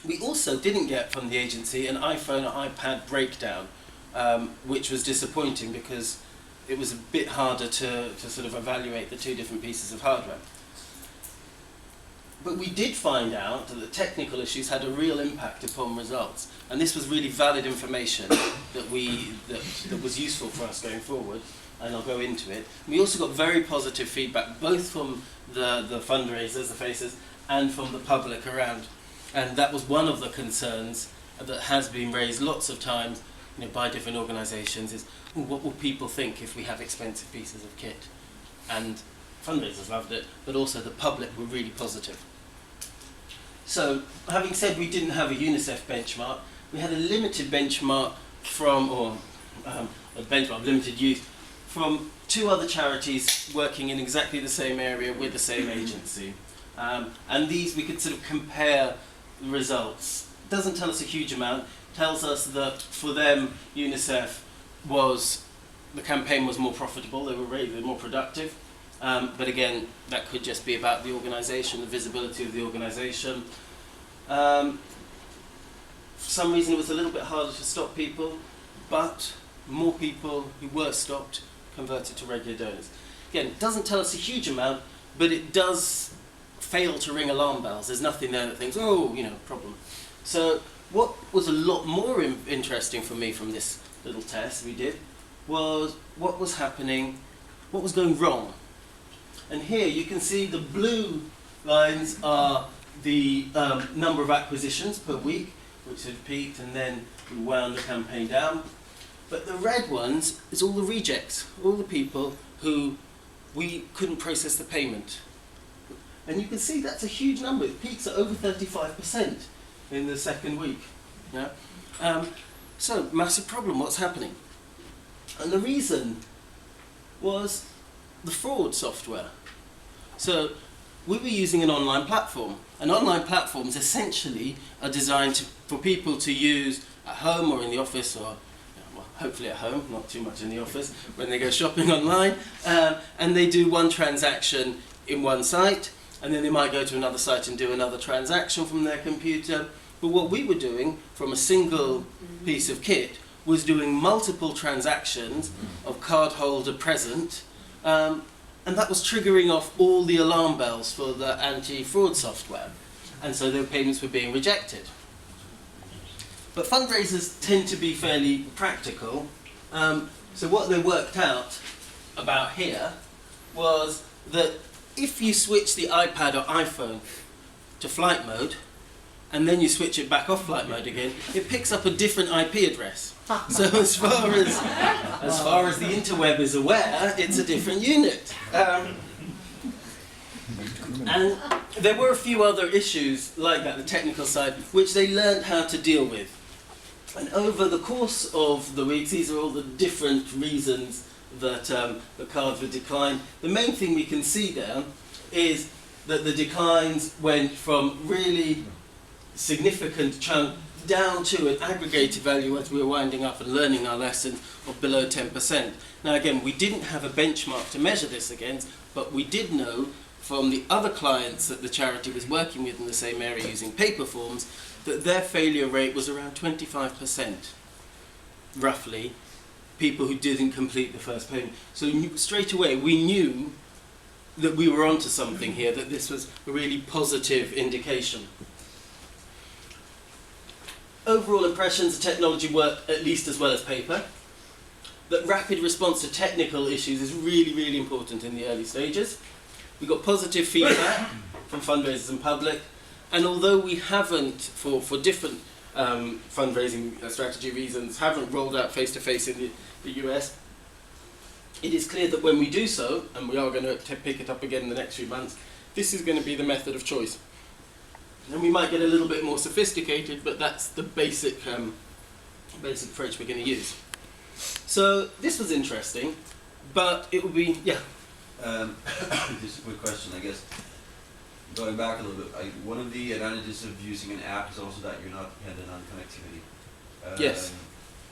We also didn't get from the agency an iPhone or iPad breakdown, which was disappointing because it was a bit harder to sort of evaluate the two different pieces of hardware. But we did find out that the technical issues had a real impact upon results, and this was really valid information that was useful for us going forward, and I'll go into it. We also got very positive feedback, both from the fundraisers, the faces, and from the public around. And that was one of the concerns that has been raised lots of times, by different organisations, is what will people think if we have expensive pieces of kit? And fundraisers loved it, but also the public were really positive. So, having said we didn't have a UNICEF benchmark, we had a limited benchmark a benchmark of limited use from two other charities working in exactly the same area with the same agency. And these we could sort of compare the results. Doesn't tell us a huge amount, tells us that for them UNICEF the campaign was more profitable, they were more productive. But again, that could just be about the organisation, the visibility of the organisation. For some reason it was a little bit harder to stop people, but more people who were stopped converted to regular donors. Again, it doesn't tell us a huge amount, but it does fail to ring alarm bells. There's nothing there that thinks, problem. So what was a lot more interesting for me from this little test we did was what was happening, what was going wrong. And here you can see the blue lines are the number of acquisitions per week, which had peaked and then we wound the campaign down. But the red ones is all the rejects, all the people who we couldn't process the payment. And you can see that's a huge number. It peaks at over 35% in the second week. Yeah? So, massive problem, what's happening? And the reason was the fraud software. So we were using an online platform, and online platforms essentially are designed for people to use at home or in the office, or hopefully at home, not too much in the office, when they go shopping online, and they do one transaction in one site, and then they might go to another site and do another transaction from their computer. But what we were doing from a single piece of kit was doing multiple transactions of cardholder present, and that was triggering off all the alarm bells for the anti-fraud software. And so their payments were being rejected. But fundraisers tend to be fairly practical. So what they worked out about here was that if you switch the iPad or iPhone to flight mode, and then you switch it back off flight mode again, it picks up a different IP address. So as far as the interweb is aware, it's a different unit. And there were a few other issues like that, the technical side, which they learned how to deal with. And over the course of the weeks, these are all the different reasons that the cards were declined. The main thing we can see there is that the declines went from really significant chunk down to an aggregated value as we were winding up and learning our lessons of below 10%. Now again, we didn't have a benchmark to measure this against, but we did know from the other clients that the charity was working with in the same area using paper forms that their failure rate was around 25%, roughly, people who didn't complete the first payment. So straight away we knew that we were onto something here, that this was a really positive indication. Overall impressions, the technology worked at least as well as paper. That rapid response to technical issues is really, really important in the early stages. We got positive feedback from fundraisers and public, and although we haven't, for different fundraising strategy reasons, haven't rolled out face-to-face in the US, it is clear that when we do so, and we are going to pick it up again in the next few months, this is going to be the method of choice. And we might get a little bit more sophisticated, but that's the basic approach we're going to use. So this was interesting, but it will be, yeah. Just a quick question, I guess. Going back a little bit, one of the advantages of using an app is also that you're not dependent on connectivity. Yes.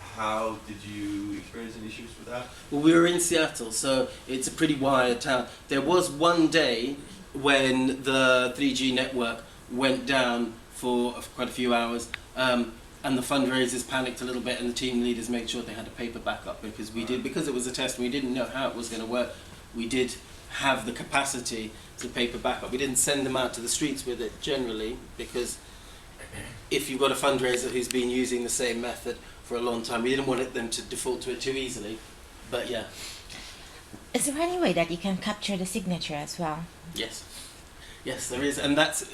How did you experience any issues with that? Well, we were in Seattle, so it's a pretty wired town. There was one day when the 3G network went down for quite a few hours. And the fundraisers panicked a little bit, and the team leaders made sure they had a paper backup, because because it was a test and we didn't know how it was going to work. We did have the capacity to paper backup. We didn't send them out to the streets with it generally, because if you've got a fundraiser who's been using the same method for a long time, we didn't want them to default to it too easily. But yeah. Is there any way that you can capture the signature as well? Yes. Yes, there is, and that's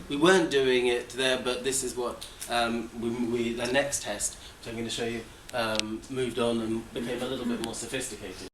we weren't doing it there, but this is what the next test, which I'm going to show you, moved on and became a little bit more sophisticated.